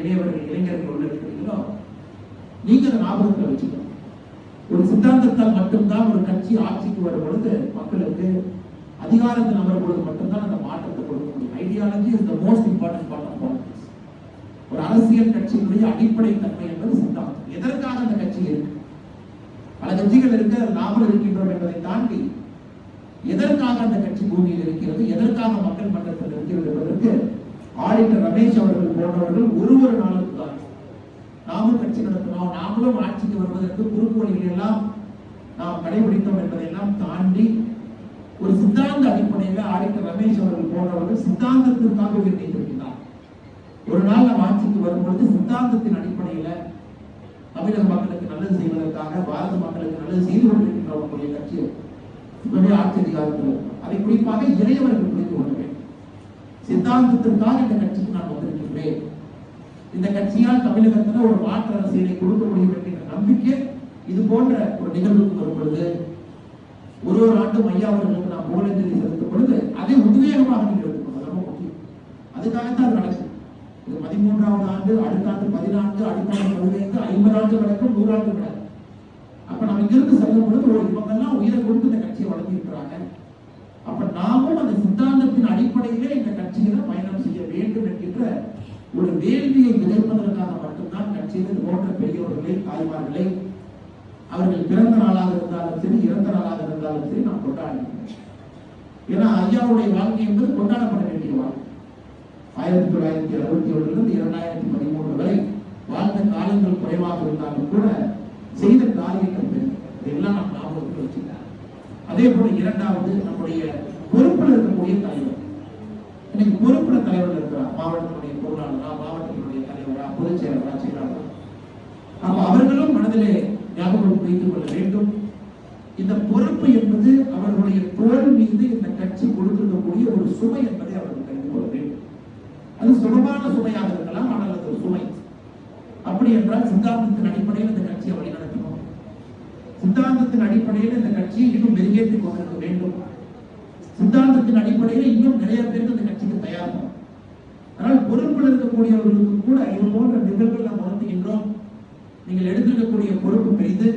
இளைஞர்கள் உள்ள இருக்கிறீங்களோ நீங்க அதை ஞாபகத்தில் வச்சுக்கணும். ஒரு சித்தாந்தத்தால் மட்டும்தான் ஒரு கட்சி ஆட்சிக்கு வரும் பொழுது மக்களுக்கு அதிகாரத்தில் அமரும் பொழுது மட்டும்தான் அந்த மாற்றத்தை கொடுக்க முடியும். Ideology is the most important part of politics. ஒரு அரசியல் கட்சியினுடைய அடிப்படை தன்மை என்பது சித்தாந்தம். எதற்காக அந்த கட்சி இருக்கு? பல கட்சிகள் இருக்க நாமல் இருக்கின்றோம் என்பதை தாண்டி எதற்காக அந்த கட்சி பூமியில் இருக்கிறது, எதற்காக மக்கள் மன்றத்தில் இருக்கிறது என்பதற்கு ஆடிட்டர் ரமேஷ் அவர்கள் போன்றவர்கள் ஒரு நாளுக்கு தான் நாமும் கட்சி நடத்தினோம், நாமளும் ஆட்சிக்கு வருவதற்கு குறுக்கு வழிகள் எல்லாம் நாம் கடைபிடித்தோம் என்பதையெல்லாம் தாண்டி ஒரு சித்தாந்த அடிப்படையில் ஆடிட்டர் ரமேஷ் அவர்கள் போன்றவர்கள் சித்தாந்தத்திற்காக உயர்த்தியிருக்கிறார். ஒரு நாள் நாம் ஆட்சிக்கு வரும்பொழுது சித்தாந்தத்தின் அடிப்படையில் தமிழக மக்களுக்கு நல்லது செய்வதற்காக பாரத மக்களுக்கு நல்லது செய்து கொண்டிருக்கின்ற அவர்களுடைய கட்சி ஆட்சி அதிகாரத்தில் அதை குறிப்பாக இளையவர்கள் புரிந்து கொள்ள வேண்டும். சித்தாந்தத்திற்காக இந்த கட்சிக்கு நான் வந்திருக்கின்றேன், இந்த கட்சியால் தமிழகத்தில் ஒரு மாற்று அரசியலை கொடுக்க முடியும் என்கிற நம்பிக்கை இது போன்ற ஒரு நிகழ்வுக்கு வரும் பொழுது ஒரு ஆண்டும் ஐயா அவர்களுக்கு நாம் புகழஞ்சலி செலுத்தும் பொழுது அதை உத்வேகமாக நீங்கள் எடுத்துக்கணும். ரொம்ப முக்கியம். அதுக்காகத்தான் நடக்கும். இது 13வது ஆண்டு, அடுத்த ஆண்டு 14, அடுத்த ஆண்டு 15, 50 ஆண்டு வரைக்கும் 100 ஆண்டு நடக்கும். அப்ப நம்ம இங்கிருந்து செல்லும் பொழுது இவங்கெல்லாம் உயிரை கொடுத்து இந்த கட்சியை வளர்த்திருக்கிறாங்க. அப்ப நாமும் அந்த சித்தாந்தத்தின் அடிப்படையிலே இந்த கட்சியில பயணம் செய்ய வேண்டும் என்கின்ற ஒரு வேள்வியை விதைப்பதற்காக மட்டும்தான் கட்சியில் போன்ற பெரியவர்களை, தாய்மார்களை அவர்கள் பிறந்த நாளாக இருந்தாலும் சரி, இறந்த நாளாக இருந்தாலும் சரி நாம் கொண்டாடுகிறோம். ஏன்னா ஐயாவுடைய வாழ்க்கை என்பது கொண்டாடப்பட வேண்டிய வாழ்க்கை. 1967 2013 வரை வாழ்ந்த காலங்கள் குறைவாக இருந்தாலும் கூட செய்த காரியங்கள் இதெல்லாம் நாம் ஞாபகத்தில் வச்சுக்கலாம். அதே போல இரண்டாவது நம்முடைய பொறுப்பில் இருக்கக்கூடிய தலைவர். இன்னைக்கு பொறுப்புல தலைவர் இருக்கிறார், மாவட்டத்தினுடைய பொருளாளரா, மாவட்டத்தினுடைய தலைவரா, பொதுச் செயலரா, செயலாளரா. அப்ப அவர்களும் மனதிலே ஞாபகம் வைத்துக் கொள்ள வேண்டும். இந்த பொறுப்பு என்பது அவர்களுடைய தோல் மீது இந்த கட்சி கொடுத்திருக்கக்கூடிய ஒரு சுமை என்பதை அவர்கள் தெரிந்து கொள்ள வேண்டும். அது சுலமான சுமையாக இருக்கலாம், ஆனால் அது ஒரு சுமை. அப்படி என்றால் சித்தாந்தத்தின் அடிப்படையில் இந்த கட்சியை வழிநடத்தணும். சித்தாந்தத்தின் அடிப்படையில் இந்த கட்சியை இன்னும் மெருகேற்றிக் கொண்டிருக்க வேண்டும். சித்தாந்தத்தின் அடிப்படையில் இன்னும் நிறைய பேருக்கு இந்த கட்சிக்கு தயாராகும். அதனால் பொறுப்பில் இருக்கக்கூடியவர்களுக்கு கூட இது போன்ற நிகழ்வுகள் நாம் உணர்த்துகின்றோம். நீங்கள் எடுத்திருக்கக்கூடிய பொறுப்பு பெரிது.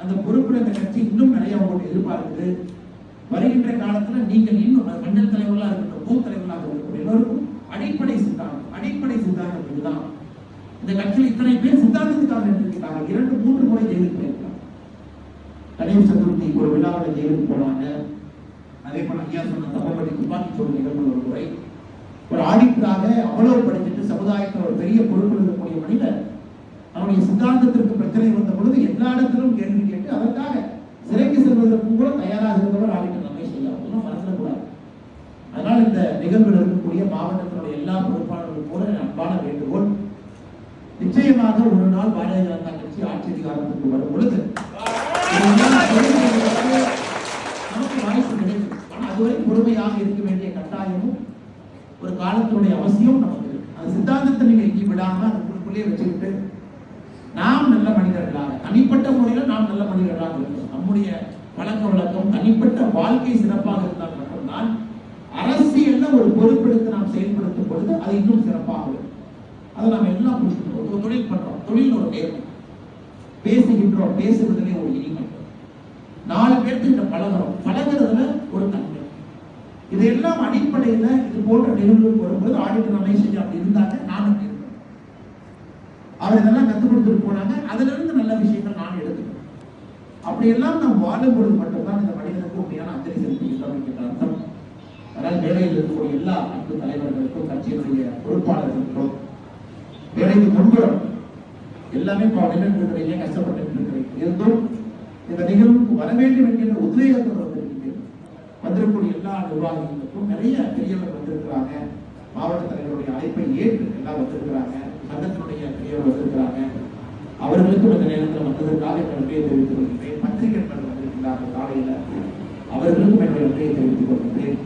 அந்த பொறுப்புல இந்த கட்சி இன்னும் நிறைய உங்களுக்கு எதிர்பார்க்குது. வருகின்ற காலத்துல நீங்கள் இன்னும் மண்டல் தலைவர்களாக இருக்கட்டும், பூத் தலைவர்களாக இருக்கட்டும், எல்லோருக்கும் அடிப்படை சித்தாந்தம் இதுதான். இந்த கட்சியில் இத்தனை பேர் சித்தாந்தத்துக்காக எடுத்திருக்கிறாங்க. 2-3 முறை ஜெயிலுக்கு போயிருக்காங்க. கணேஷ் சதுர்த்தி ஒரு விழாவில் ஜெயிலுக்கு போனாங்க. அதே போல ஐயா சொன்ன தப்பப்படி துப்பாக்கி சூடு நிகழ்வு ஒரு முறை. ஒரு ஆடிட்டராக அவ்வளவு படிச்சுட்டு சமுதாயத்தில் ஒரு பெரிய பொறுப்பில் இருக்கக்கூடிய மனிதர் அவருடைய சித்தாந்தத்திற்கு பிரச்சனை வந்த பொழுது எல்லா இடத்திலும் கேள்வி கேட்டு அதற்காக சிறைக்கு செல்வதற்கும் கூட தயாராக இருந்தவர் ஆடிட்டர் ரமேஷ் ஐயா. ஒன்றும் மறந்துடக்கூடாது. அதனால் இந்த நிகழ்வில் இருக்கக்கூடிய மாவட்டத்தினுடைய எல்லா பொறுப்பாளர்களும் கூட அன்பான வேண்டுகோள், நிச்சயமாக ஒரு நாள் பாரதிய ஜனதா கட்சி ஆட்சி அதிகாரத்துக்கு வரும் பொழுது நமக்கு வாய்ப்பு கிடைக்கும். ஆனால் அதுவரை பொறுமையாக இருக்க வேண்டிய கட்டாயமும் ஒரு காலத்தினுடைய அவசியம் நமக்கு இருக்கு. அந்த சித்தாந்தத்தை நீங்க எங்கி விடாம அதுக்குள்ளே வச்சுக்கிட்டு நாம் நல்ல மனிதர்களாக, தனிப்பட்ட முறையில் நாம் நல்ல மனிதர்களாக இருக்கணும். நம்முடைய பழக்க வழக்கம், தனிப்பட்ட வாழ்க்கை சிறப்பாக இருந்தால் மட்டும்தான் அரசியல்ல ஒரு பொறுப்பெடுத்து நாம் செயல்படுத்தும் பொழுது அது இன்னும் சிறப்பாக இருக்கும். அதை நாம் எல்லாம் புரிஞ்சுக்கணும். ஒரு தொழில் பண்றோம், தொழில் ஒரு நேர்மை, பேசுகின்றோம், பேசுவதிலே ஒரு இனிமை, 4 பேர்த்துக்கிட்ட பழகிறதுல ஒரு தன்மை. இதையெல்லாம் அடிப்படையில் இது போன்ற நிகழ்வுகள் வரும்போது ஆடிட்டர் ரமேஷ் அப்படி இருந்தாங்க. நானும் அவர் இதெல்லாம் கற்றுக் கொடுத்துட்டு போனாங்க. அதுல இருந்து நல்ல விஷயங்கள் நான் எடுத்துக்கிறேன். அப்படியெல்லாம் நாம் வாழும்பொழுது மட்டும்தான் இந்த மனிதனுக்கு உண்மையான அஞ்சலி செலுத்துகின்றோம் என்கிற அர்த்தம். அதனால் வேலையில் இருக்கக்கூடிய எல்லா அன்பு தலைவர்களுக்கும், கட்சியினுடைய பொறுப்பாளர்களுக்கும், வேலைக்கு முன்புறம் எல்லாமே நின்றுக்கிறீங்க, கஷ்டப்பட்டு இருக்கிறீங்க. இருந்தும் இந்த நிகழ்வுக்கு வர வேண்டும் என்கின்ற உத்வேகத்தோடு வந்திருக்கிறீர்கள். வந்திருக்கக்கூடிய எல்லா நிர்வாகிகளுக்கும் நிறைய பெரியவர் வந்திருக்கிறாங்க. மாவட்ட தலைவருடைய அழைப்பை ஏற்று எல்லாம் வந்திருக்கிறாங்க. சங்கத்தினுடைய பெரியவர் வந்திருக்கிறாங்க. அவர்களுக்கும் இந்த நேரத்தில் வந்ததற்காக என்னுடைய நன்றியை தெரிவித்துக் கொள்கிறேன். பத்திரிகைகள் வந்திருக்கிறார்கள் காலையில், அவர்களுக்கும் என்னுடைய நன்றியை தெரிவித்துக் கொள்கிறேன்.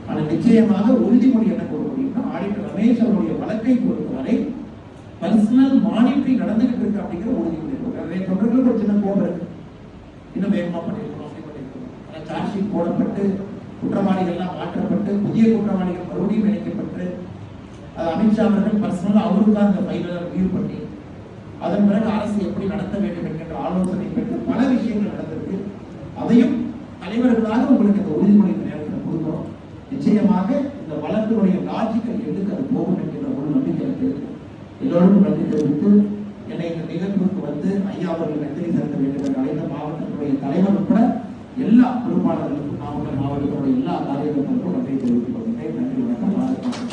ஆனால் நிச்சயமாக உறுதிமொழி என்ன கொடுக்க முடியும்னா, ஆடிட்டர் ரமேஷ் அவருடைய வழக்கை பொறுத்தவரை பர்சனல் மானிட்டரிங் நடந்துகிட்டு இருக்கு அப்படிங்கிற உறுதிமொழி கொடுக்கிறார். தொண்டர்களுக்கு ஒரு சின்ன கோபம் இருக்கு, இன்னும் வேகமா பண்ணிருக்கணும், அப்படி பண்ணிருக்கணும். ஆனால் சார்ஜ் ஷீட் போடப்பட்டு குற்றவாளிகள் எல்லாம் மாற்றப்பட்டு புதிய குற்றவாளிகள் மறுபடியும் இணைக்கப்பட்டு அது அமித்ஷா அவர்கள் பர்சனலா அவருக்காக அந்த ஃபைலை ரிவ்யூ பண்ணி அதன் பிறகு அரசு எப்படி நடத்த வேண்டும் என்கின்ற ஆலோசனை பெற்று பல விஷயங்கள் நடந்திருக்கு. அதையும் தலைவர்களாக உங்களுக்கு இந்த உறுதிமொழி நேரத்தில் கொடுக்கிறோம். நிச்சயமாக இந்த வழக்கினுடைய லாஜிக்கல் எதுக்கு அது போகும் என்கிற ஒரு நம்பிக்கை இருக்கு. எல்லோரும் நன்றி தெரிவித்து என்னை இந்த நிகழ்வுக்கு வந்து ஐயா அவர்கள் நன்றி செலுத்த வேண்டும் என்ற அனைத்து மாவட்டத்தினுடைய தலைவர் உட்பட எல்லா பொறுப்பாளர்களுக்கும் மாவட்டத்தினுடைய எல்லா காரியங்களுக்கும் நன்றி தெரிவித்துக் கொள்கிறேன். நன்றி, வணக்கம்.